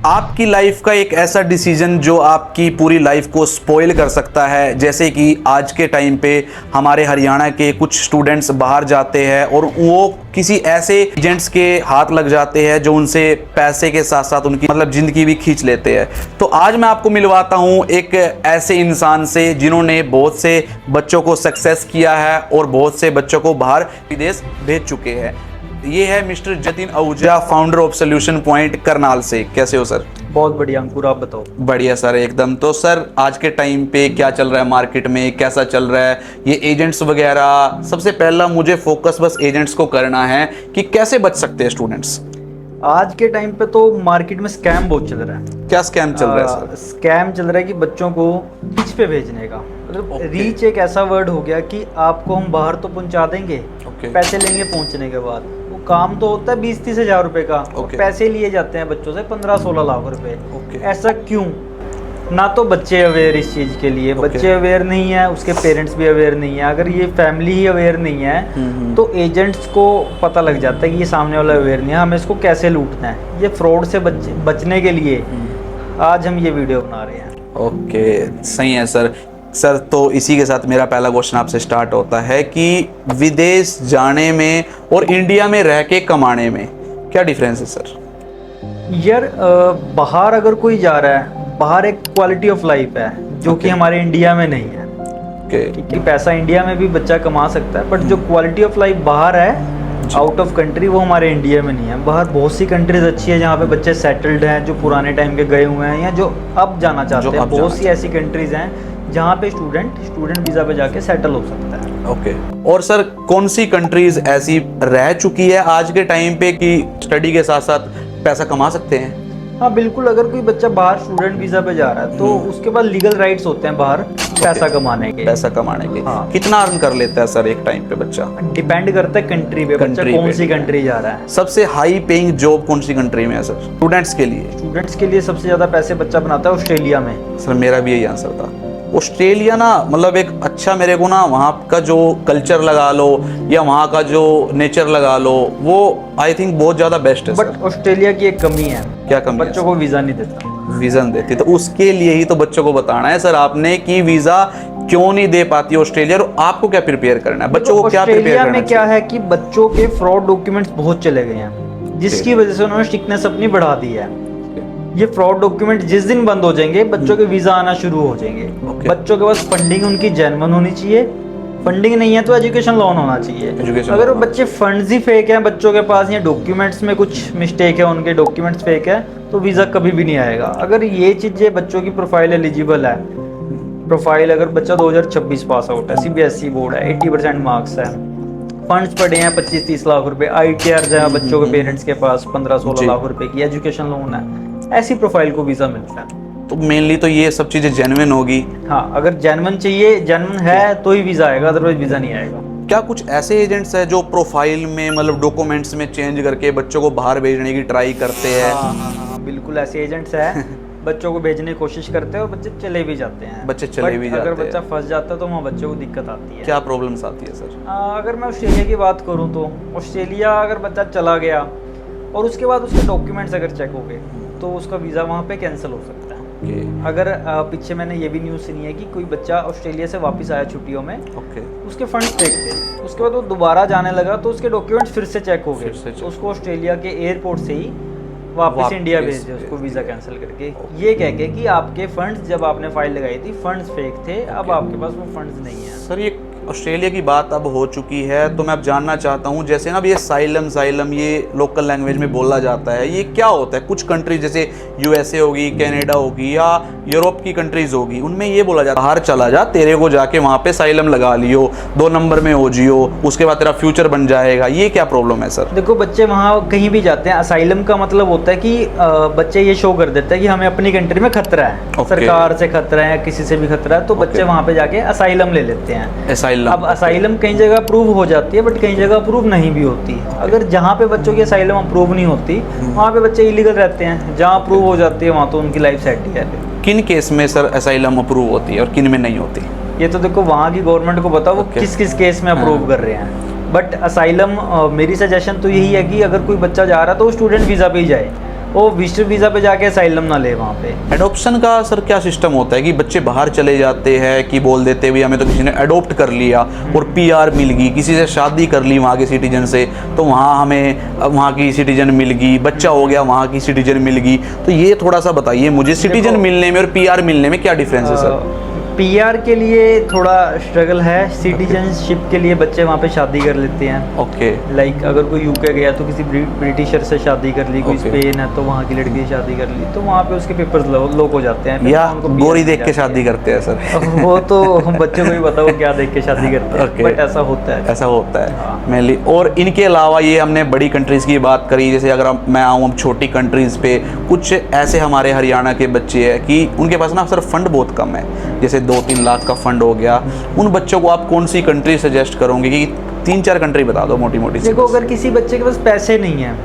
आपकी लाइफ का एक ऐसा डिसीजन जो आपकी पूरी लाइफ को स्पॉइल कर सकता है, जैसे कि आज के टाइम पे हमारे हरियाणा के कुछ स्टूडेंट्स बाहर जाते हैं और वो किसी ऐसे एजेंट्स के हाथ लग जाते हैं जो उनसे पैसे के साथ साथ उनकी मतलब ज़िंदगी भी खींच लेते हैं। तो आज मैं आपको मिलवाता हूँ एक ऐसे इंसान से जिन्होंने बहुत से बच्चों को सक्सेस किया है और बहुत से बच्चों को बाहर विदेश भेज चुके हैं। ये है mister Jatin Ahuja, founder of solution point Karnal से। कैसे हो सर? बहुत बढ़िया अंकुर, आप बताओ। बढ़िया सर, एकदम। तो सर आज के टाइम पे क्या चल रहा है मार्केट में, कैसा चल रहा है ये एजेंट्स वगैरह? सबसे पहला मुझे फोकस बस एजेंट्स को करना है कि कैसे बच सकते हैं स्टूडेंट्स। आज के टाइम पे तो मार्केट में स्कैम बहुत चल रहा है। क्या स्कैम चल रहा है सर? स्कैम चल रहा है कि बच्चों को रीच पे भेजने का। मतलब रीच एक ऐसा वर्ड हो गया कि आपको हम बाहर तो पहुंचा देंगे, पैसे लेंगे पहुंचने के बाद। वो काम तो होता है 20-30 हज़ार रुपए का, पैसे लिए जाते हैं बच्चों से 15-16 लाख रुपए। ऐसा क्यों? ना तो बच्चे अवेयर इस चीज़ के लिए, बच्चे अवेयर नहीं है, उसके पेरेंट्स भी अवेयर नहीं है। अगर ये फैमिली ही अवेयर नहीं है तो एजेंट्स को पता लग जाता है कि ये सामने वाला अवेयर नहीं है, हमें इसको कैसे लूटना है। ये फ्रॉड से बचने के लिए आज हम ये वीडियो बना रहे हैं। ओके, सही है सर। सर तो इसी के साथ मेरा पहला क्वेश्चन आपसे स्टार्ट होता है कि विदेश जाने में और इंडिया में रह के कमाने में क्या डिफरेंस है सर? यार बाहर अगर कोई जा रहा है, बाहर एक क्वालिटी ऑफ लाइफ है जो कि हमारे इंडिया में नहीं है। क्योंकि पैसा इंडिया में भी बच्चा कमा सकता है, बट जो क्वालिटी ऑफ लाइफ बाहर है आउट ऑफ कंट्री, वो हमारे इंडिया में नहीं है। बाहर बहुत सी कंट्रीज अच्छी है जहाँ पे बच्चे सेटल्ड हैं, जो पुराने टाइम के गए हुए हैं या जो अब जाना चाहते हैं। बहुत सी ऐसी कंट्रीज हैं जहाँ पे स्टूडेंट वीज़ा पे जाके सेटल हो सकता है। ओके। और सर कौन सी कंट्रीज ऐसी रह चुकी है आज के टाइम पे कि स्टडी के साथ साथ पैसा कमा सकते हैं? हाँ बिल्कुल, अगर कोई बच्चा बाहर स्टूडेंट वीज़ा पे जा रहा है तो उसके पास लीगल राइट्स होते हैं बाहर पैसा कमाने के। हाँ। कितना अर्न कर लेता है सर एक टाइम पे बच्चा? डिपेंड करता है कंट्री पे, बच्चा कौन सी कंट्री जा रहा है। सबसे हाई पेइंग जॉब कौन सी कंट्री में है सर स्टूडेंट्स के लिए? स्टूडेंट्स के लिए सबसे ज्यादा पैसे बच्चा बनाता है ऑस्ट्रेलिया में। सर मेरा भी यही आंसर था। ऑस्ट्रेलिया ना मतलब एक अच्छा, मेरे को ना वहाँ का जो कल्चर लगा लो या वहाँ का जो नेचर लगा लो, वो आई थिंक बहुत ज़्यादा बेस्ट है। बट ऑस्ट्रेलिया की एक कमी है। क्या कमी? बच्चों को वीज़ा नहीं देता। वीज़ा नहीं देती, तो उसके लिए ही तो बच्चों को बताना है सर आपने कि वीज़ा क्यों नहीं दे पाती ऑस्ट्रेलिया, और आपको क्या प्रिपेयर करना है बच्चों को? क्या प्रिपेयर करना है? क्या है कि बच्चों के फ्रॉड डॉक्यूमेंट्स बहुत चले गए हैं, जिसकी वजह से उन्होंने स्ट्रिक्टनेस अपनी बढ़ा दी है। ये फ्रॉड डॉक्यूमेंट जिस दिन बंद हो जाएंगे, बच्चों के वीज़ा आना शुरू हो जाएंगे। बच्चों के पास फंडिंग उनकी जेन्युइन होनी चाहिए। फंडिंग नहीं है तो एजुकेशन लोन होना चाहिए। अगर बच्चे फंड्स ही फेक हैं बच्चों के पास, या डॉक्यूमेंट्स में कुछ मिस्टेक है, उनके डॉक्यूमेंट्स फेक है, तो वीज़ा कभी भी नहीं आएगा। अगर ये चीज़ें बच्चों की प्रोफाइल एलिजिबल है, प्रोफाइल अगर बच्चा 2026 पास आउट है, CBSE बोर्ड है, 80% मार्क्स है, फंड्स पड़े हैं 25-30 लाख रुपए, ITR है बच्चों के पेरेंट्स के पास 15-16 लाख रुपए की, एजुकेशन लोन है, ऐसी प्रोफाइल को वीज़ा मिलता है। तो मेनली तो ये सब चीज़ें जेन्युइन होगी। हाँ, अगर जेन्युइन चाहिए, जेन्युइन है तो ही वीज़ा आएगा, अदरवाइज वीज़ा नहीं आएगा। क्या कुछ ऐसे एजेंट्स हैं जो प्रोफाइल में मतलब डॉक्यूमेंट्स में चेंज करके बच्चों को बाहर भेजने की ट्राई करते हैं? हाँ, बिल्कुल ऐसे एजेंट्स हैं बच्चों को भेजने की कोशिश करते हैं और बच्चे चले भी जाते हैं। अगर बच्चा फंस जाता है तो वहाँ बच्चों को दिक्कत आती है। क्या प्रॉब्लम्स आती है सर? अगर मैं ऑस्ट्रेलिया की बात करूँ तो ऑस्ट्रेलिया अगर बच्चा चला गया और उसके बाद उसके डॉक्यूमेंट्स अगर चेक हो गए तो उसका वीज़ा वहाँ पे कैंसिल हो सकता है। अगर पीछे मैंने ये भी न्यूज़ सुनी है कि कोई बच्चा ऑस्ट्रेलिया से वापस आया छुट्टियों में, उसके फंड्स फेक थे, उसके बाद वो दोबारा जाने लगा तो उसके डॉक्यूमेंट्स फिर से चेक हो गए, तो उसको ऑस्ट्रेलिया के एयरपोर्ट से ही वापस इंडिया भेज दिया, उसको वीज़ा कैंसिल करके, ये कह के कि आपके फंड्स जब आपने फाइल लगाई थी फंड्स फेक थे, अब आपके पास वो फंड्स नहीं है। सर ये ऑस्ट्रेलिया की बात अब हो चुकी है तो मैं अब जानना चाहता हूँ, जैसे ना अब ये साइलम ये लोकल लैंग्वेज में बोला जाता है, ये क्या होता है? कुछ कंट्रीज जैसे USA होगी, कनाडा होगी या यूरोप की कंट्रीज होगी, उनमें ये बोला जाता है बाहर चला जा, तेरे को जाके वहाँ पे साइलम लगा लियो, 2 नंबर में हो जियो, उसके बाद तेरा फ्यूचर बन जाएगा। ये क्या प्रॉब्लम है सर? देखो बच्चे वहाँ कहीं भी जाते हैं, असाइलम का मतलब होता है कि बच्चे ये शो कर देते हैं कि हमें अपनी कंट्री में खतरा है, सरकार से खतरा है, किसी से भी खतरा है, तो बच्चे वहाँ पे जाके असाइलम ले लेते हैं। अब असाइलम कई जगह अप्रूव हो जाती है बट कई जगह अप्रूव नहीं भी होती। अगर जहाँ पे बच्चों की असाइलम अप्रूव नहीं होती वहाँ पे बच्चे इलीगल रहते हैं, जहाँ अप्रूव हो जाती है वहाँ तो उनकी लाइफ सेट ही है। किन केस में सर असाइलम अप्रूव होती है और किन में नहीं होती? ये तो देखो वहाँ की गवर्नमेंट को पता, वो किस किस केस में अप्रूव कर रहे हैं। बट असाइलम मेरी सजेशन तो यही है कि अगर कोई बच्चा जा रहा है तो वो स्टूडेंट वीज़ा पे ही जाए, वो विजिटर वीज़ा पे जाके असाइलम ना ले वहाँ पे। एडॉप्शन का सर क्या सिस्टम होता है कि बच्चे बाहर चले जाते हैं कि बोल देते हुए हमें तो किसी ने अडॉप्ट कर लिया और पीआर मिल गई, किसी से शादी कर ली वहाँ के सिटीजन से, तो वहाँ हमें वहाँ की सिटीजन मिल गई, बच्चा हो गया वहाँ की सिटीजन मिल गई। तो ये थोड़ा सा बताइए मुझे, सिटीजन मिलने में और पीआर मिलने में क्या डिफरेंस है सर? पीआर के लिए थोड़ा स्ट्रगल है, सिटीजनशिप के लिए बच्चे वहाँ पे शादी कर लेते हैं। ओके। लाइक अगर कोई यूके गया तो किसी ब्रिटिशर से शादी कर ली, कोई स्पेन है तो वहाँ की लड़की से शादी कर ली, तो वहाँ पे उसके पेपर्स लोक हो जाते हैं, या गोरी देख के शादी करते हैं सर? वो तो हम बच्चों को ही पता वो क्या देख के शादी करते हैं, बट ऐसा होता है, ऐसा होता है मेनली। और इनके अलावा ये हमने बड़ी कंट्रीज़ की बात करी, जैसे अगर मैं आऊँ अब छोटी कंट्रीज़ पे, कुछ ऐसे हमारे हरियाणा के बच्चे हैं कि उनके पास ना सर फंड बहुत कम है, जैसे 2-3 लाख का फंड हो गया, उन बच्चों को आप कौन सी कंट्री सजेस्ट करोगे कि 3-4 कंट्री बता दो मोटी मोटी? देखो अगर किसी बच्चे के पास पैसे नहीं है,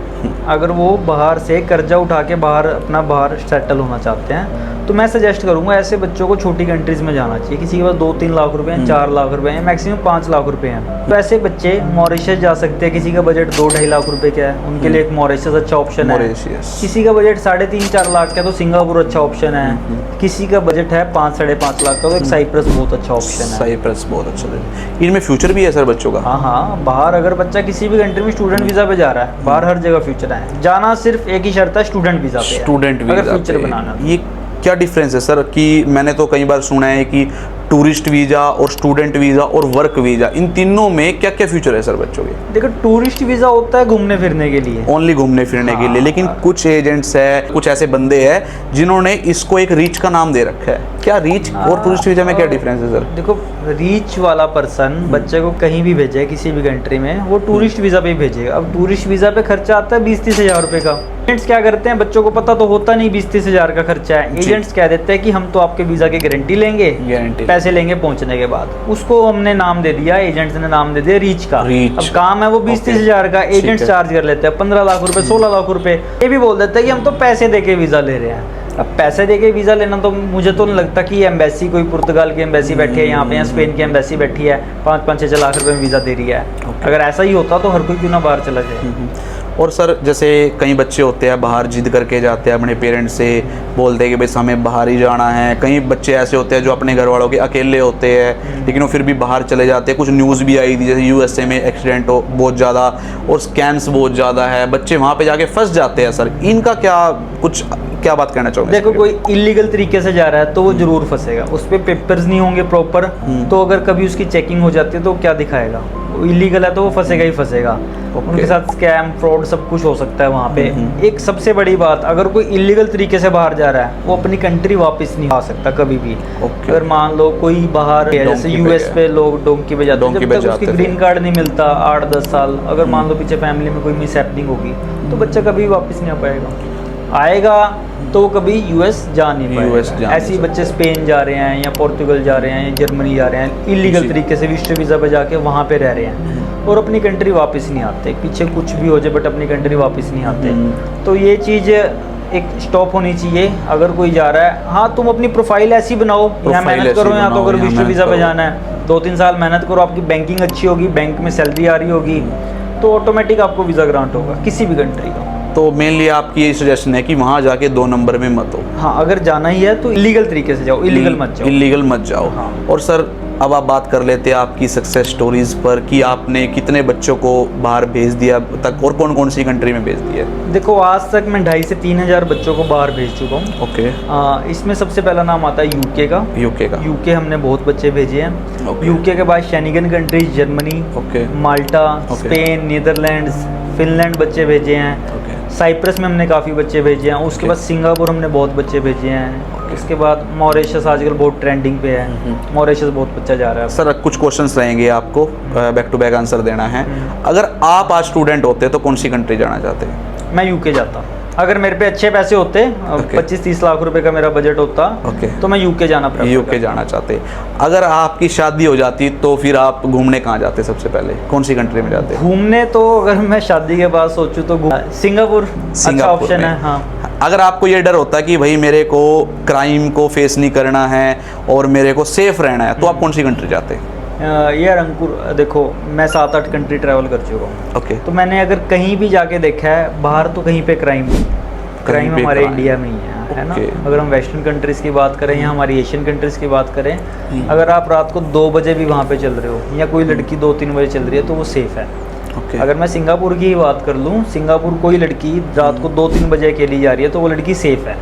अगर वो बाहर से कर्जा उठा के बाहर सेटल होना चाहते हैं, तो मैं सजेस्ट करूंगा ऐसे बच्चों को छोटी कंट्रीज में जाना चाहिए। किसी के पास 2-3 लाख रुपए हैं, 4 लाख रुपए हैं, मैक्सिमम 5 लाख रुपए हैं, तो ऐसे बच्चे मॉरिशस जा सकते हैं। किसी का बजट 2-2.5 लाख रुपए का है, उनके लिए एक मॉरिशस अच्छा ऑप्शन है। किसी का बजट 3.5-4 लाख का, तो सिंगापुर अच्छा ऑप्शन है। किसी का बजट है 5-5.5 लाख का, तो एक साइप्रस बहुत अच्छा ऑप्शन है। साइप्रस बहुत अच्छा है। इनमें फ्यूचर भी है सर बच्चों का? हाँ, बाहर अगर बच्चा किसी भी कंट्री में स्टूडेंट वीजा पे जा रहा है, बाहर हर जगह फ्यूचर है। जाना सिर्फ एक ही शर्त है, स्टूडेंट वीजा पे। स्टूडेंट वीजा अगर फ्यूचर बनाना, ये क्या डिफरेंस है सर? कि मैंने तो कई बार सुना है कि टूरिस्ट वीज़ा और स्टूडेंट वीज़ा और वर्क वीज़ा, इन तीनों में क्या क्या फ्यूचर है सर बच्चों के? देखो टूरिस्ट वीज़ा होता है घूमने फिरने के लिए, ओनली घूमने फिरने के लिए, लेकिन कुछ एजेंट्स है, कुछ ऐसे बंदे हैं जिन्होंने इसको एक रीच का नाम दे रखा है। क्या रीच और टूरिस्ट वीज़ा में क्या डिफरेंस है सर? देखो रीच वाला पर्सन बच्चे को कहीं भी भेजे किसी भी कंट्री में, वो टूरिस्ट वीज़ा पे ही भेजेगा। अब टूरिस्ट वीज़ा पे खर्चा आता है 20-30 हज़ार रुपये का। एजेंट्स क्या करते हैं, बच्चों को पता तो होता नहीं 20-30 हज़ार का खर्चा है, एजेंट्स कह देते हैं कि हम तो आपके वीज़ा की गारंटी लेंगे, पैसे लेंगे पहुंचने के बाद। उसको हमने नाम दे दिया, एजेंट्स ने नाम दे दिया रीच का। अब काम है वो 20-30 हज़ार का, एजेंट्स चार्ज कर लेते हैं 15 लाख रुपए, 16 लाख रुपए। ये भी बोल देते हैं कि हम तो पैसे दे के वीज़ा ले रहे हैं। अब पैसे दे के वीज़ा लेना, तो मुझे तो नहीं लगता कि एम्बेसी, कोई पुर्तगाल की एम्बेसी बैठी है यहाँ पे या स्पेन की एम्बेसी बैठी है 5-6 लाख रुपए में वीज़ा दे रही है। अगर ऐसा ही होता तो हर कोई क्यों ना बाहर चला जाए। और सर जैसे कई बच्चे होते हैं बाहर जिद करके जाते हैं अपने पेरेंट्स से, बोलते हैं कि भाई हमें बाहर ही जाना है। कई बच्चे ऐसे होते हैं जो अपने घर वालों के अकेले होते हैं, लेकिन वो फिर भी बाहर चले जाते हैं। कुछ न्यूज़ भी आई थी जैसे यूएसए में एक्सीडेंट हो बहुत ज़्यादा और स्कैम्स बहुत ज़्यादा है, बच्चे वहाँ पे जाके फंस जाते हैं। सर इनका क्या बात कहना चाहोगे? देखो कोई इलीगल तरीके से जा रहा है तो वो जरूर फंसेगा, उस पर पेपर्स नहीं होंगे प्रॉपर, तो अगर कभी उसकी चेकिंग हो जाती है तो क्या दिखाएगा? इलीगल है तो वो फंसेगा ही फंसेगा। उनके साथ स्कैम फ्रॉड सब कुछ हो सकता है वहाँ पे। एक सबसे बड़ी बात, अगर कोई इलीगल तरीके से बाहर जा रहा है वो अपनी कंट्री वापस नहीं आ सकता कभी भी। अगर मान लो कोई बाहर जैसे यूएस पे लोग डोंकी पे जाते हैं, जब तक उसकी ग्रीन कार्ड नहीं मिलता 8-10 साल, अगर मान लो पीछे फैमिली में कोई मिस हैपनिंग होगी तो बच्चा कभी वापस नहीं आ पाएगा। आएगा तो कभी यूएस जा नहीं पाएगा। ऐसे ही बच्चे स्पेन जा रहे हैं या पोर्तुगल जा रहे हैं या जर्मनी जा रहे हैं, इलीगल तरीके से विजिटर वीज़ा पे जाके वहाँ पे रह रहे हैं और अपनी कंट्री वापस नहीं आते। पीछे कुछ भी हो जाए बट अपनी कंट्री वापस नहीं आते। तो ये चीज़ एक स्टॉप होनी चाहिए। अगर कोई जा रहा है, हाँ तुम अपनी प्रोफाइल ऐसी बनाओ, यहाँ मेहनत करो, यहाँ तो अगर विजिटर वीज़ा पे जाना है 2-3 साल मेहनत करो, आपकी बैंकिंग अच्छी होगी, बैंक में सैलरी आ रही होगी, तो ऑटोमेटिक आपको वीज़ा ग्रांट होगा किसी भी कंट्री का। तो मेनली आपकी यही सजेशन है कि वहाँ जाके 2 नंबर में मत हो। हाँ, अगर जाना ही है तो इलीगल तरीके से जाओ, इलीगल मत जाओ। हाँ। और सर अब आप बात कर लेते हैं आपकी सक्सेस स्टोरीज पर कि आपने कितने बच्चों को बाहर भेज दिया तक और कौन कौन सी कंट्री में भेज दिया? देखो आज तक मैं 2,500 से 3,000 बच्चों को बाहर भेज चुका हूँ। ओके। इसमें सबसे पहला नाम आता है यूके का। यूके हमने बहुत बच्चे भेजे हैं। यूके के बाद शेनिगन कंट्रीज, जर्मनी, माल्टा, स्पेन, नीदरलैंड्स, फिनलैंड बच्चे भेजे हैं। साइप्रस में हमने काफ़ी बच्चे भेजे हैं। उसके बाद सिंगापुर हमने बहुत बच्चे भेजे हैं। इसके बाद मॉरिशस आजकल बहुत ट्रेंडिंग पे है, मॉरिशस बहुत बच्चा जा रहा है। सर कुछ क्वेश्चंस रहेंगे आपको बैक टू बैक आंसर देना है। अगर आप आज स्टूडेंट होते तो कौन सी कंट्री जाना चाहते? मैं यूके जाता। अगर मेरे पे अच्छे पैसे होते, 25-30 लाख रुपए का मेरा बजट होता, तो मैं यूके जाना चाहते। अगर आपकी शादी हो जाती तो फिर आप घूमने कहाँ जाते? सबसे पहले कौन सी कंट्री में जाते घूमने? तो अगर मैं शादी के बाद सोचूं तो सिंगापुर अच्छा ऑप्शन है। हाँ। अगर आपको ये डर होता कि भाई मेरे को क्राइम को फेस नहीं करना है और मेरे को सेफ रहना है, तो आप कौन सी कंट्री जाते? यार अंकुर देखो, मैं 7-8 कंट्री ट्रैवल कर चुका हूँ। ओके। तो मैंने अगर कहीं भी जाके देखा है बाहर तो कहीं पे क्राइम नहीं। क्राइम पे हमारे crime। इंडिया में ही है ना। Okay। अगर हम वेस्टर्न कंट्रीज की बात करें या हमारी एशियन कंट्रीज की बात करें, अगर आप रात को 2 बजे भी वहाँ पे चल रहे हो या कोई लड़की 2-3 बजे चल रही है तो वो सेफ है। ओके। अगर मैं सिंगापुर की ही बात कर लूँ, सिंगापुर कोई लड़की रात को 2-3 बजे अकेली जा रही है तो वो लड़की सेफ है,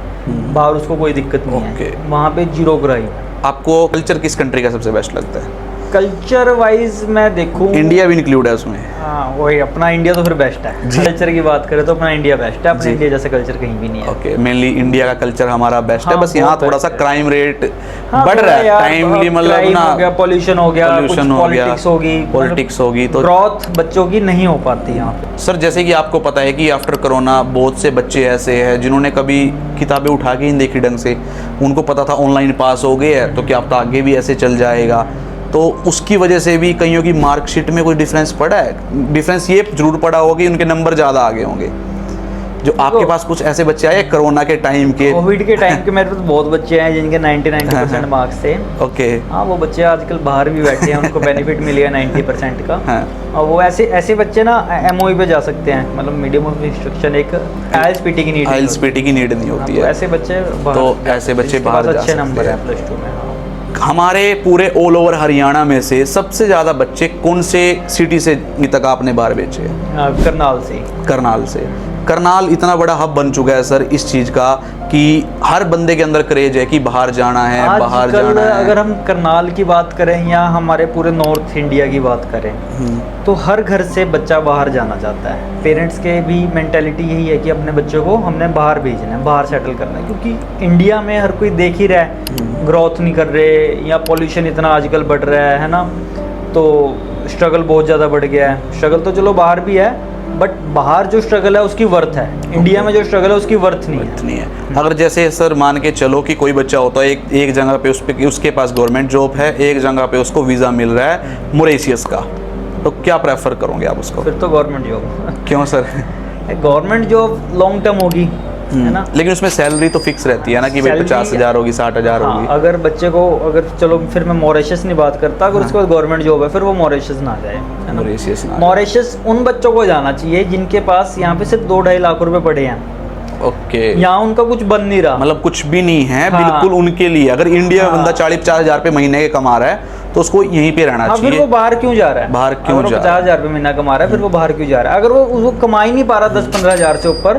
बाहर उसको कोई दिक्कत नहीं है, Okay। वहाँ पे 0 क्राइम है। आपको कल्चर किस कंट्री का सबसे बेस्ट लगता है? कल्चर वाइज मैं देखूँ, इंडिया भी इंक्लूड है उसमें? हाँ वही, अपना इंडिया तो फिर बेस्ट है। कल्चर की बात करें तो अपना इंडिया बेस्ट है, अपने इंडिया जैसा कल्चर कहीं भी नहीं है। ओके, मेनली इंडिया का कल्चर हमारा बेस्ट है, हाँ, बस यहाँ बहुत थोड़ा सा best है। क्राइम रेट हाँ, बढ़ रहा है, यार, टाइमली मतलब crime ना, हो गया, पॉल्यूशन हो गया, कुछ pollution हो गया, पॉलिटिक्स होगी, पॉलिटिक्स होगी, तो ग्रोथ बच्चों की नहीं हो पाती यहाँ पे। सर जैसे कि आपको पता है कि आफ्टर कोरोना बहुत से बच्चे ऐसे हैं जिन्होंने कभी किताबें उठा के ही नहीं देखी ढंग से, उनको पता था ऑनलाइन पास हो गए है तो क्या पता आगे भी ऐसे चल जाएगा, तो उसकी वजह से भी कईयों की मार्कशीट में कोई डिफरेंस पड़ा है? डिफरेंस ये जरूर पड़ा होगा कि उनके नंबर ज़्यादा आगे होंगे। जो आपके पास कुछ ऐसे बच्चे आए कोरोना के टाइम के? कोविड के टाइम के मेरे पास बहुत बच्चे हैं जिनके 90% मार्क्स थे। ओके। हाँ, वो बच्चे आजकल बाहर भी बैठे हैं, उनको बेनिफिट मिल गया 90% का। हाँ। और वो ऐसे बच्चे ना MOE पे जा सकते हैं, मतलब मीडियम ऑफ इंस्ट्रक्शन, एक IELTS-PT की नीड नहीं होती। IELTS-PT की नीड नहीं होती तो है, ऐसे बच्चे तो ऐसे बच्चे बाहर जा अच्छे सकते नंबर हैं। है +2 में। हाँ। हमारे पूरे ऑल ओवर हरियाणा में से सबसे ज़्यादा बच्चे कौन से सिटी से तक आपने बाहर भेजे हैं? करनाल से। करनाल से। करनाल इतना बड़ा हब बन चुका है सर इस चीज़ का कि हर बंदे के अंदर क्रेज है कि बाहर जाना है, बाहर आजकल जाना है। अगर हम करनाल की बात करें या हमारे पूरे नॉर्थ इंडिया की बात करें तो हर घर से बच्चा बाहर जाना चाहता है। पेरेंट्स के भी मेंटालिटी यही है कि अपने बच्चों को हमने बाहर भेजना है, बाहर सेटल करना है, क्योंकि इंडिया में हर कोई देख ही रहा है ग्रोथ नहीं कर रहे या पॉल्यूशन इतना आजकल बढ़ रहा है ना, तो स्ट्रगल बहुत ज़्यादा बढ़ गया है। स्ट्रगल तो चलो बाहर भी है, बट बाहर जो स्ट्रगल है उसकी वर्थ है, इंडिया में जो स्ट्रगल है उसकी वर्थ नहीं है। अगर जैसे सर मान के चलो कि कोई बच्चा होता है एक जगह पे उसके पास गवर्नमेंट जॉब है, एक जगह पे उसको वीज़ा मिल रहा है मॉरिशस का, तो क्या प्रेफर करोगे आप उसको? फिर तो गवर्नमेंट जॉब। क्यों sir? Government job long term होगी, है ना, लेकिन उसमें सैलरी तो फिक्स रहती है ना कि भाई Salary- 50,000 होगी, 60,000 हाँ, होगी। अगर बच्चे को, अगर चलो फिर मैं मॉरिशस नहीं बात करता, अगर उसके बाद गवर्नमेंट जॉब है फिर वो मॉरिशस ना जाए, है ना। मॉरिशस ना। मॉरिशस उन बच्चों को जाना चाहिए जिनके पास यहाँ पे सिर्फ 2-2.5 लाख रुपए पड़े हैं, ओके, यहाँ उनका कुछ बन नहीं रहा, मतलब कुछ भी नहीं है। हाँ। बिल्कुल उनके लिए अगर इंडिया में हाँ। बंदा 40-50,000 रुपये महीने के कमा रहा है तो उसको यहीं पे रहना हाँ, फिर चाहिए। वो बाहर क्यों जा रहा है? बाहर क्यों अगर वो जा रहा है? 50,000 रुपये महीना कमा रहा है फिर वो बाहर क्यों जा रहा है? अगर वो कमा ही नहीं पा रहा 10-15 हज़ार से ऊपर,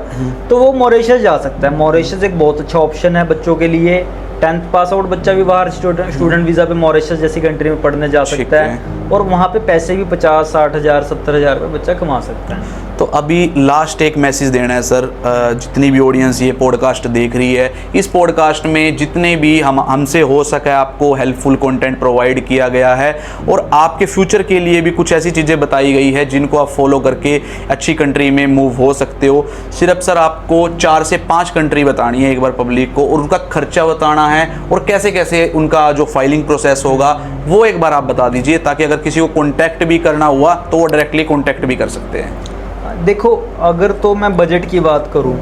तो वो मॉरिशस जा सकता है। मॉरिशस एक बहुत अच्छा ऑप्शन है बच्चों के लिए। 10th पास आउट बच्चा भी बाहर स्टूडेंट वीज़ा पे मॉरिशस जैसी कंट्री में पढ़ने जा ठीक सकता है। है, और वहाँ पे पैसे भी 50-60 हज़ार 70 हज़ार रुपये बच्चा कमा सकता है। तो अभी लास्ट एक मैसेज देना है सर, जितनी भी ऑडियंस ये पॉडकास्ट देख रही है, इस पॉडकास्ट में जितने भी हमसे हो सका आपको हेल्पफुल कंटेंट प्रोवाइड किया गया है, और आपके फ्यूचर के लिए भी कुछ ऐसी चीज़ें बताई गई है जिनको आप फॉलो करके अच्छी कंट्री में मूव हो सकते हो। सिर्फ सर आपको 4 से 5 कंट्री बतानी है एक बार पब्लिक को, और उनका खर्चा बताना है और कैसे कैसे उनका जो फाइलिंग प्रोसेस होगा वो एक बार आप बता दीजिए, ताकि अगर किसी को कॉन्टैक्ट भी करना हुआ तो वो डायरेक्टली कॉन्टैक्ट भी कर सकते हैं। देखो, अगर तो मैं बजट की बात करूं,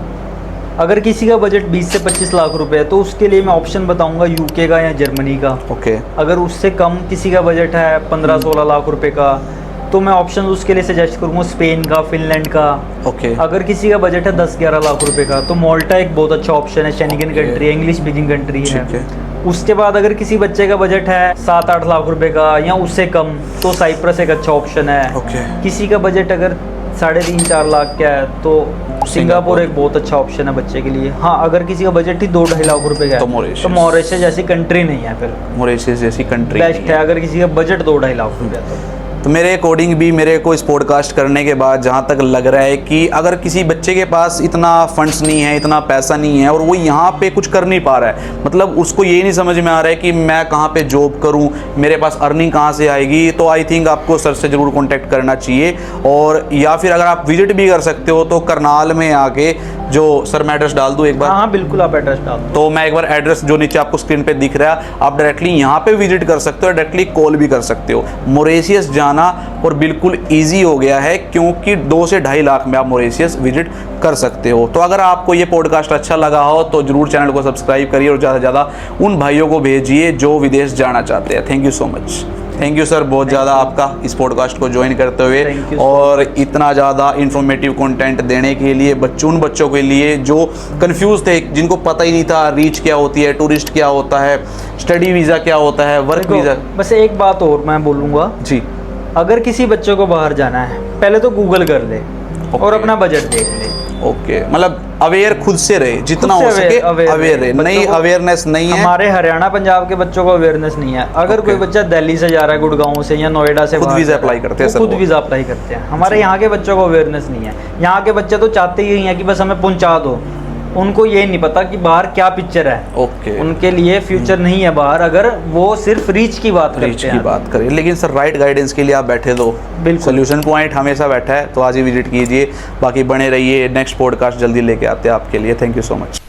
अगर किसी का बजट 20 से 25 लाख रुपए है तो उसके लिए मैं ऑप्शन बताऊंगा यूके का या जर्मनी का। ओके। अगर उससे कम किसी का बजट है 15-16 लाख रुपए का, तो मैं ऑप्शन उसके लिए सजेस्ट करूंगा स्पेन का, फिनलैंड का। ओके। अगर किसी का बजट है 10-11 लाख रुपए का तो माल्टा एक बहुत अच्छा ऑप्शन है, शेंगेन कंट्री है, इंग्लिश स्पीकिंग कंट्री है। ठीक है। उसके बाद अगर किसी बच्चे का बजट है 7-8 लाख रुपए का या उससे कम, तो साइप्रस एक अच्छा ऑप्शन है। ओके। किसी का बजट अगर 3.5-4 लाख का है तो सिंगापुर एक बहुत अच्छा ऑप्शन है बच्चे के लिए। हाँ, अगर किसी का बजट ही 2-2.5 लाख रुपए का है तो मॉरिशस जैसी कंट्री नहीं है, फिर मॉरिशस जैसी कंट्री बेस्ट है अगर किसी का बजट 2-2.5 लाख रुपए है तो मेरे अकॉर्डिंग भी मेरे को इस पॉडकास्ट करने के बाद जहाँ तक लग रहा है कि अगर किसी बच्चे के पास इतना फंड्स नहीं है, इतना पैसा नहीं है, और वो यहाँ पे कुछ कर नहीं पा रहा है, मतलब उसको ये नहीं समझ में आ रहा है कि मैं कहाँ पे जॉब करूँ, मेरे पास अर्निंग कहाँ से आएगी, तो आई थिंक आपको सर से ज़रूर कॉन्टैक्ट करना चाहिए। और या फिर अगर आप विजिट भी कर सकते हो तो करनाल में आके, जो सर मैं एड्रेस डाल दूँ एक बार? हाँ बिल्कुल, आप एड्रेस डाल दो। तो मैं एक बार एड्रेस जो नीचे आपको स्क्रीन पे दिख रहा है, आप डायरेक्टली यहाँ पे विजिट कर सकते हो, डायरेक्टली कॉल भी कर सकते हो। मॉरिशस जाना और बिल्कुल इजी हो गया है, क्योंकि 2 से 2.5 लाख में आप मॉरिशस विजिट कर सकते हो। तो अगर आपको ये पॉडकास्ट अच्छा लगा हो तो जरूर चैनल को सब्सक्राइब करिए और ज़्यादा से ज़्यादा उन भाइयों को भेजिए जो विदेश जाना चाहते हैं। Thank you so much. Thank you sir, बहुत ज़्यादा आपका इस पॉडकास्ट को ज्वाइन करते हुए Thank you so और इतना ज़्यादा इंफॉर्मेटिव कंटेंट देने के लिए उन बच्चों के लिए जो कंफ्यूज थे, जिनको पता ही नहीं था रीच क्या होती है, टूरिस्ट क्या होता है, स्टडी वीज़ा क्या होता है, वर्क वीज़ा। बस एक बात और मैं बोलूँगा जी, अगर किसी बच्चे को बाहर जाना है पहले तो गूगल कर ले और अपना बजट देख ले। ओके, मतलब अवेयर खुद से रहे, जितना खुद हो से सके aware अवेयर रहे। बच्चों नई को- अवेयरनेस नहीं है। हमारे हरियाणा पंजाब के बच्चों को अवेयरनेस नहीं है। अगर कोई बच्चा दिल्ली से जा रहा है, गुड़गांव से या नोएडा से, खुद बाहर वीज़ा जा रहा है, अप्लाई करते हैं वो सर खुद वो। वीज़ा अप्लाई करते हैं। हमारे यहाँ के बच्चों को अवेयरनेस नहीं है। यहाँ के बच्चे तो चाहते ही हैं कि बस हमें पहुँचा दो। उनको ये नहीं पता कि बाहर क्या पिक्चर है। ओके, उनके लिए फ्यूचर नहीं है बाहर, अगर वो सिर्फ रीच की बात रीच करते की हैं। बात करें, लेकिन सर राइट गाइडेंस के लिए आप बैठे तो बिल्कुल। सोल्यूशन पॉइंट हमेशा बैठा है, तो आज ही विजिट कीजिए। बाकी बने रहिए, नेक्स्ट पॉडकास्ट जल्दी लेके आते हैं आपके लिए। Thank you so much.